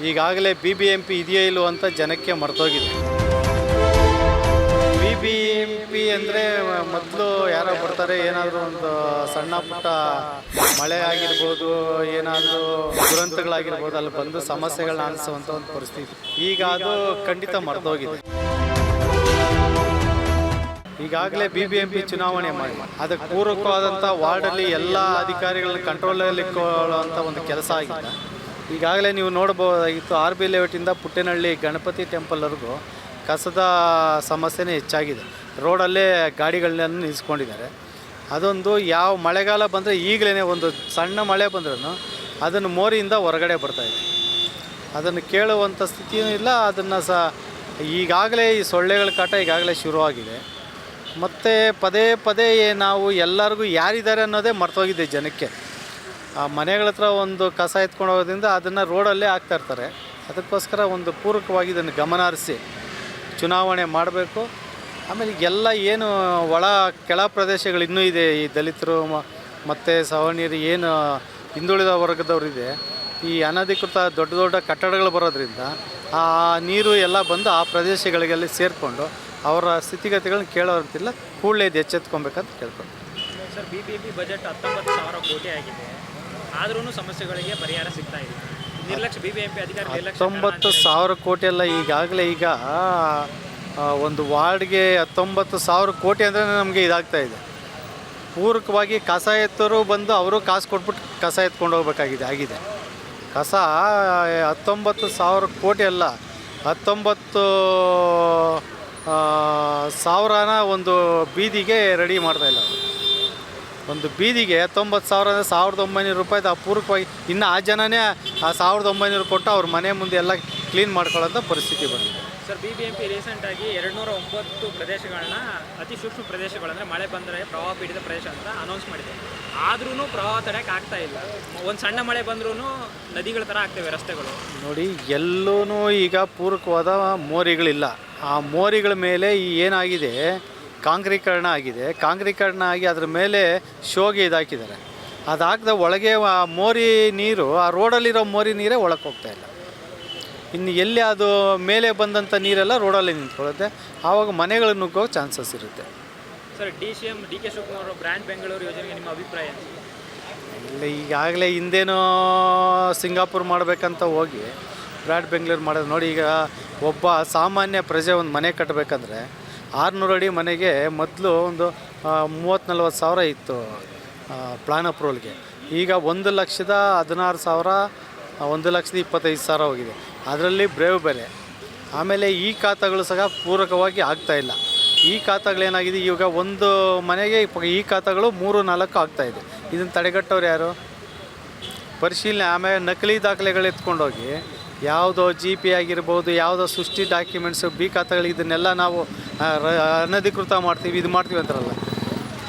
ಈಗಾಗಲೇ BBMP ಇದೆಯೋ ಇಲ್ಲೋ ಅಂತ ಜನಕ್ಕೆ ಮರ್ತೋಗಿದೆ. BBMP ಅಂದರೆ ಮೊದಲು ಯಾರೋ ಬರ್ತಾರೆ, ಏನಾದರೂ ಒಂದು ಸಣ್ಣ ಪುಟ್ಟ ಮಳೆ ಆಗಿರ್ಬೋದು, ಏನಾದರೂ ದುರಂತಗಳಾಗಿರ್ಬೋದು, ಅಲ್ಲಿ ಬಂದು ಸಮಸ್ಯೆಗಳನ್ನ ಆಲಿಸುವಂಥ ಒಂದು ಪರಿಸ್ಥಿತಿ. ಈಗ ಅದು ಖಂಡಿತ ಮರ್ತೋಗಿದೆ. ಈಗಾಗಲೇ BBMP ಚುನಾವಣೆ ಮಾಡಿ ಅದಕ್ಕೆ ಪೂರಕವಾದಂಥ ವಾರ್ಡಲ್ಲಿ ಎಲ್ಲ ಅಧಿಕಾರಿಗಳನ್ನ ಕಂಟ್ರೋಲಲ್ಲಿ ಇಟ್ಕೊಳ್ಳುವಂಥ ಒಂದು ಕೆಲಸ ಆಗಿದೆ. ಈಗಾಗಲೇ ನೀವು ನೋಡ್ಬೋದಾಗಿತ್ತು, RB ಲೇಔಟಿಂದ ಪುಟ್ಟೇನಹಳ್ಳಿ ಗಣಪತಿ ಟೆಂಪಲ್ವರೆಗೂ ಕಸದ ಸಮಸ್ಯೆನೇ ಹೆಚ್ಚಾಗಿದೆ. ರೋಡಲ್ಲೇ ಗಾಡಿಗಳನ್ನ ನಿಲ್ಲಿಸ್ಕೊಂಡಿದ್ದಾರೆ. ಅದೊಂದು ಯಾವ ಮಳೆಗಾಲ ಬಂದರೆ ಈಗಲೇ ಒಂದು ಸಣ್ಣ ಮಳೆ ಬಂದ್ರೂ ಅದನ್ನು ಮೋರಿಯಿಂದ ಹೊರಗಡೆ ಬರ್ತಾಯಿದೆ. ಅದನ್ನು ಕೇಳುವಂಥ ಸ್ಥಿತಿಯೂ ಇಲ್ಲ. ಅದನ್ನು ಈಗಾಗಲೇ ಈ ಸೊಳ್ಳೆಗಳ ಕಾಟ ಈಗಾಗಲೇ ಶುರುವಾಗಿದೆ. ಮತ್ತು ಪದೇ ಪದೇ ನಾವು ಎಲ್ಲರಿಗೂ ಯಾರಿದ್ದಾರೆ ಅನ್ನೋದೇ ಮರ್ತೋಗಿದೆ ಜನಕ್ಕೆ. ಆ ಮನೆಗಳ ಹತ್ರ ಒಂದು ಕಸ ಎತ್ಕೊಂಡು ಹೋಗೋದ್ರಿಂದ ಅದನ್ನು ರೋಡಲ್ಲೇ ಹಾಕ್ತಾಯಿರ್ತಾರೆ. ಅದಕ್ಕೋಸ್ಕರ ಒಂದು ಪೂರಕವಾಗಿ ಇದನ್ನು ಗಮನ ಹರಿಸಿ ಚುನಾವಣೆ ಮಾಡಬೇಕು. ಆಮೇಲೆ ಎಲ್ಲ ಏನು ಕೆಳ ಪ್ರದೇಶಗಳು ಇನ್ನೂ ಇದೆ, ಈ ದಲಿತರು ಮತ್ತು ಸವರ್ಣೀಯರು ಏನು ಹಿಂದುಳಿದ ವರ್ಗದವರಿದೆ, ಈ ಅನಧಿಕೃತ ದೊಡ್ಡ ದೊಡ್ಡ ಕಟ್ಟಡಗಳು ಬರೋದ್ರಿಂದ ಆ ನೀರು ಎಲ್ಲ ಬಂದು ಆ ಪ್ರದೇಶಗಳಿಗೆಲ್ಲ ಸೇರಿಕೊಂಡು ಅವರ ಸ್ಥಿತಿಗತಿಗಳನ್ನ ಕೇಳೋರಂತಿಲ್ಲ. ಕೂಡಲೇ ಇದು ಎಚ್ಚೆತ್ಕೊಬೇಕಂತ ಕೇಳ್ಕೊಂಡು ಸರ್, BBMP ಬಜೆಟ್ 19,000 ಕೋಟಿ ಆಗಿದೆ, ಆದ್ರೂ ಸಮಸ್ಯೆಗಳಿಗೆ ಪರಿಹಾರ ಸಿಗ್ತಾ ಇದೆ. ನಿರ್ಲಕ್ಷ್ಯ BBMP ಅಧಿಕಾರಿ 19,000 ಕೋಟಿ ಅಲ್ಲ, ಈಗಾಗಲೇ ಈಗ ಒಂದು ವಾರ್ಡ್ಗೆ 19,000 ಕೋಟಿ ಅಂದರೆ ನಮಗೆ ಇದಾಗ್ತಾಯಿದೆ. ಪೂರಕವಾಗಿ ಕಸ ಎತ್ತೋರು ಬಂದು ಅವರು ಕಾಸು ಕೊಟ್ಬಿಟ್ಟು ಕಸ ಎತ್ಕೊಂಡು ಹೋಗ್ಬೇಕಾಗಿದೆ ಆಗಿದೆ. ಕಸ 19,000 ಕೋಟಿ ಅಲ್ಲ, 19,000ನ ಒಂದು ಬೀದಿಗೆ ರೆಡಿ ಮಾಡ್ತಾಯಿಲ್ಲ. ಒಂದು ಬೀದಿಗೆ 19,000 ಅಂದರೆ 1,900 ರೂಪಾಯಿದು ಅಪೂರ್ವವಾಗಿ. ಇನ್ನು ಆ ಜನನೇ ಆ 1,900 ಕೊಟ್ಟು ಅವ್ರ ಮನೆ ಮುಂದೆ ಎಲ್ಲ ಕ್ಲೀನ್ ಮಾಡ್ಕೊಳ್ಳೋಂಥ ಪರಿಸ್ಥಿತಿ ಬಂದಿದೆ. ಸರ್, BBMP ರೀಸೆಂಟಾಗಿ 209 ಪ್ರದೇಶಗಳನ್ನ ಅತಿ ಸೂಕ್ಷ್ಮ ಪ್ರದೇಶಗಳಂದರೆ ಮಳೆ ಬಂದರೆ ಪ್ರವಾಹ ಪೀಡಿತ ಪ್ರದೇಶ ಅಂತ ಅನೌನ್ಸ್ ಮಾಡಿದೆ. ಆದ್ರೂ ಪ್ರವಾಹ ತಡೆಯೋಕ್ಕೆ ಆಗ್ತಾ ಇಲ್ಲ. ಒಂದು ಸಣ್ಣ ಮಳೆ ಬಂದ್ರೂ ನದಿಗಳ ಥರ ಆಗ್ತವೆ ರಸ್ತೆಗಳು. ನೋಡಿ, ಎಲ್ಲೂ ಈಗ ಪೂರಕವಾದ ಮೋರಿಗಳಿಲ್ಲ. ಆ ಮೋರಿಗಳ ಮೇಲೆ ಏನಾಗಿದೆ, ಕಾಂಕ್ರೀಕರಣ ಆಗಿದೆ. ಕಾಂಕ್ರೀಕರಣ ಆಗಿ ಅದ್ರ ಮೇಲೆ ಶೋಗೆ ಇದಾಕಿದ್ದಾರೆ. ಅದಾಗದ ಒಳಗೆ ಆ ಮೋರಿ ನೀರು, ಆ ರೋಡಲ್ಲಿರೋ ಮೋರಿ ನೀರೇ ಒಳಗೆ ಹೋಗ್ತಾಯಿಲ್ಲ. ಇನ್ನು ಎಲ್ಲಿ ಅದು ಮೇಲೆ ಬಂದಂಥ ನೀರೆಲ್ಲ ರೋಡಲ್ಲಿ ನಿಂತ್ಕೊಳ್ಳುತ್ತೆ. ಆವಾಗ ಮನೆಗಳು ನುಗ್ಗೋ ಚಾನ್ಸಸ್ ಇರುತ್ತೆ. Sir, CM DK Shivakumar brand Bengaluru ಯೋಜನೆಗೆ ನಿಮ್ಮ ಅಭಿಪ್ರಾಯ? ಇಲ್ಲ, ಈಗಾಗಲೇ ಹಿಂದೇನೋ ಸಿಂಗಾಪುರ್ ಮಾಡಬೇಕಂತ ಹೋಗಿ ಬ್ರ್ಯಾಂಡ್ ಬೆಂಗಳೂರು ಮಾಡೋದು. ನೋಡಿ, ಈಗ ಒಬ್ಬ ಸಾಮಾನ್ಯ ಪ್ರಜೆ ಒಂದು ಮನೆ ಕಟ್ಟಬೇಕಂದ್ರೆ 600 ಅಡಿ ಮನೆಗೆ ಮೊದಲು ಒಂದು 30-40 ಸಾವಿರ ಇತ್ತು ಪ್ಲಾನ್ ಅಪ್ರೂವಲ್ಗೆ. ಈಗ 1,16,000, 1,25,000 ಹೋಗಿದೆ. ಅದರಲ್ಲಿ ಬ್ರೇವ್ ಬೇರೆ. ಆಮೇಲೆ ಈ ಖಾತಾಗಳು ಸಹ ಪೂರಕವಾಗಿ ಆಗ್ತಾಯಿಲ್ಲ. ಈ ಖಾತಾಗಳೇನಾಗಿದೆ, ಈಗ ಒಂದು ಮನೆಗೆ ಈ ಖಾತಾಗಳು 3-4 ಆಗ್ತಾಯಿದೆ. ಇದನ್ನು ತಡೆಗಟ್ಟೋರು ಯಾರು? ಪರಿಶೀಲನೆ. ಆಮೇಲೆ ನಕಲಿ ದಾಖಲೆಗಳು ಎತ್ಕೊಂಡೋಗಿ ಯಾವುದೋ GP ಆಗಿರ್ಬೋದು, ಯಾವುದೋ ಸೃಷ್ಟಿ ಡಾಕ್ಯುಮೆಂಟ್ಸು, B ಖಾತೆಗಳು, ಇದನ್ನೆಲ್ಲ ನಾವು ಅನಧಿಕೃತ ಮಾಡ್ತೀವಿ, ಇದು ಮಾಡ್ತೀವಿ ಅಂತಾರಲ್ಲ.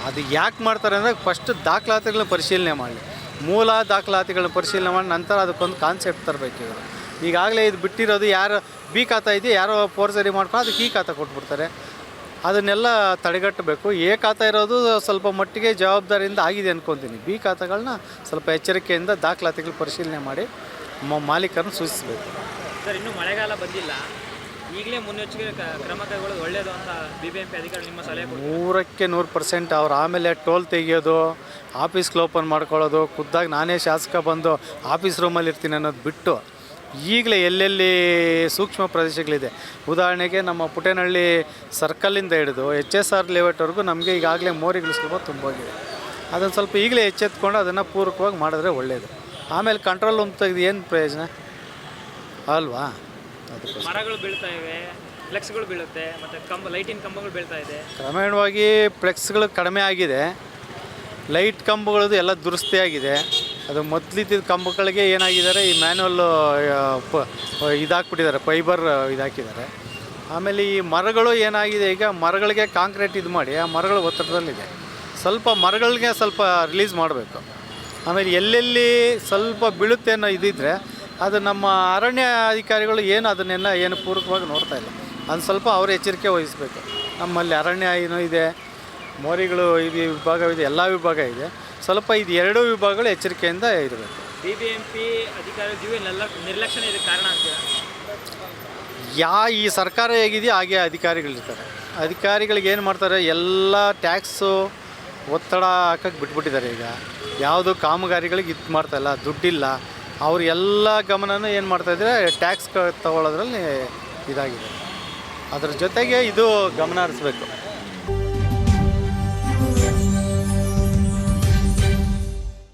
ಅದು ಯಾಕೆ ಮಾಡ್ತಾರೆ ಅಂದರೆ ಫಸ್ಟ್ ದಾಖಲಾತಿಗಳನ್ನ ಪರಿಶೀಲನೆ ಮಾಡಲಿ. ಮೂಲ ದಾಖಲಾತಿಗಳನ್ನ ಪರಿಶೀಲನೆ ಮಾಡಿ ನಂತರ ಅದಕ್ಕೊಂದು ಕಾನ್ಸೆಪ್ಟ್ ತರಬೇಕು. ಇವರು ಈಗಾಗಲೇ ಇದು ಬಿಟ್ಟಿರೋದು ಯಾರು B ಖಾತಾ ಇದೆಯೋ ಯಾರೋ ಫೋರ್ಜರಿ ಮಾಡ್ಕೊಂಡು ಅದಕ್ಕೆ ಈ ಖಾತಾ ಕೊಟ್ಬಿಡ್ತಾರೆ. ಅದನ್ನೆಲ್ಲ ತಡೆಗಟ್ಟಬೇಕು. A ಖಾತಾ ಇರೋದು ಸ್ವಲ್ಪ ಮಟ್ಟಿಗೆ ಜವಾಬ್ದಾರಿಯಿಂದ ಆಗಿದೆ ಅಂದ್ಕೊತೀನಿ. B ಖಾತಾಗಳನ್ನ ಸ್ವಲ್ಪ ಎಚ್ಚರಿಕೆಯಿಂದ ದಾಖಲಾತಿಗಳು ಪರಿಶೀಲನೆ ಮಾಡಿ ಮಾಲೀಕರನ್ನು ಸೂಚಿಸಬೇಕು. ಸರ್, ಇನ್ನೂ ಮಳೆಗಾಲ ಬಂದಿಲ್ಲ, ಈಗಲೇ ಮುನ್ನೆಚ್ಚರಿಕೆ ಕ್ರಮ ಕೈಗೊಳ್ಳೋದು ಒಳ್ಳೆಯದು ಅಂತ BBMP ಅಧಿಕಾರಿ ನಿಮ್ಮ ಸಲಹೆ ಕೊಡ್ತಾರೆ? 100% ಅವ್ರು ಆಮೇಲೆ ಟೋಲ್ ತೆಗಿಯೋದು, ಆಫೀಸ್ಗಳು ಓಪನ್ ಮಾಡ್ಕೊಳ್ಳೋದು, ಖುದ್ದಾಗಿ ನಾನೇ ಶಾಸಕ ಬಂದು ಆಫೀಸ್ ರೂಮಲ್ಲಿ ಇರ್ತೀನಿ ಅನ್ನೋದು ಬಿಟ್ಟು ಈಗಲೇ ಎಲ್ಲೆಲ್ಲಿ ಸೂಕ್ಷ್ಮ ಪ್ರದೇಶಗಳಿದೆ, ಉದಾಹರಣೆಗೆ ನಮ್ಮ ಪುಟ್ಟೇನಹಳ್ಳಿ ಸರ್ಕಲ್ಲಿಂದ ಹಿಡಿದು HSR ಲೇಔಟ್ವರೆಗೂ ನಮಗೆ ಈಗಾಗಲೇ ಮೋರಿಗಳು ಸ್ವಲ್ಪ ತುಂಬೋಗಿದೆ. ಅದನ್ನು ಸ್ವಲ್ಪ ಈಗಲೇ ಎಚ್ಚೆತ್ಕೊಂಡು ಅದನ್ನು ಪೂರಕವಾಗಿ ಮಾಡಿದ್ರೆ ಒಳ್ಳೆಯದು. ಆಮೇಲೆ ಕಂಟ್ರೋಲ್ ರೂಮ್ ತೆಗೆದು ಏನು ಪ್ರಯೋಜನ ಅಲ್ವಾ? ಮರಗಳು ಬೀಳ್ತಾ ಇವೆ, ಫ್ಲೆಕ್ಸ್ಗಳು ಬೀಳುತ್ತೆ, ಮತ್ತು ಲೈಟಿನ ಕಂಬಗಳು ಬೀಳ್ತಾ ಇದೆ. ಕ್ರಮೇಣವಾಗಿ ಫ್ಲೆಕ್ಸ್ಗಳು ಕಡಿಮೆ ಆಗಿದೆ. ಲೈಟ್ ಕಂಬಗಳದ್ದು ಎಲ್ಲ ದುರಸ್ತಿ ಆಗಿದೆ. ಅದು ಮೊದಲಿದ್ದ ಕಂಬಗಳಿಗೆ ಏನಾಗಿದ್ದಾರೆ, ಈ ಮ್ಯಾನ್ಯಲ್ ಇದಾಕ್ಬಿಟ್ಟಿದ್ದಾರೆ, ಫೈಬರ್ ಇದಾಕಿದ್ದಾರೆ. ಆಮೇಲೆ ಈ ಮರಗಳು ಏನಾಗಿದೆ, ಈಗ ಮರಗಳಿಗೆ ಕಾಂಕ್ರೀಟ್ ಇದು ಮಾಡಿ ಆ ಮರಗಳು ಒತ್ತಡದಲ್ಲಿದೆ. ಸ್ವಲ್ಪ ಮರಗಳಿಗೆ ಸ್ವಲ್ಪ ರಿಲೀಸ್ ಮಾಡಬೇಕು. ಆಮೇಲೆ ಎಲ್ಲೆಲ್ಲಿ ಸ್ವಲ್ಪ ಬೀಳುತ್ತೆ ಅನ್ನೋ ಇದಿದ್ದರೆ ಅದು ನಮ್ಮ ಅರಣ್ಯ ಅಧಿಕಾರಿಗಳು ಅದನ್ನೆಲ್ಲ ಪೂರಕವಾಗಿ ನೋಡ್ತಾ ಇಲ್ಲ. ಅದು ಸ್ವಲ್ಪ ಅವರು ಎಚ್ಚರಿಕೆ ವಹಿಸಬೇಕು. ನಮ್ಮಲ್ಲಿ ಅರಣ್ಯ ಏನೋ ಇದೆ, ಮೋರಿಗಳು ಇದು ವಿಭಾಗವಿದೆ, ಎಲ್ಲ ವಿಭಾಗ ಇದೆ. ಸ್ವಲ್ಪ ಇದು 2 ವಿಭಾಗಗಳು ಎಚ್ಚರಿಕೆಯಿಂದ ಇರಬೇಕು. BBMP ಅಧಿಕಾರಿಗಳು ನಿರ್ಲಕ್ಷ್ಯನೇ ಇದಕ್ಕೆ ಕಾರಣ ಅಂತೀರಾ? ಈ ಸರ್ಕಾರ ಹೇಗಿದೆಯೋ ಹಾಗೆ ಅಧಿಕಾರಿಗಳಿರ್ತಾರೆ. ಅಧಿಕಾರಿಗಳಿಗೆ ಏನು ಮಾಡ್ತಾರೆ, ಎಲ್ಲ ಟ್ಯಾಕ್ಸು ಒತ್ತಡ ಹಾಕಕ್ಕೆ ಬಿಟ್ಬಿಟ್ಟಿದ್ದಾರೆ. ಈಗ ಯಾವುದು ಕಾಮಗಾರಿಗಳಿಗೆ ಇದು ಮಾಡ್ತಾಯಿಲ್ಲ, ದುಡ್ಡಿಲ್ಲ. ಅವ್ರು ಎಲ್ಲ ಗಮನನೂ ಏನು ಮಾಡ್ತಾಯಿದ್ರೆ ಟ್ಯಾಕ್ಸ್ ತಗೊಳ್ಳೋದ್ರಲ್ಲಿ ಇದಾಗಿದೆ. ಅದ್ರ ಜೊತೆಗೆ ಇದು ಗಮನ ಹರಿಸ್ಬೇಕು.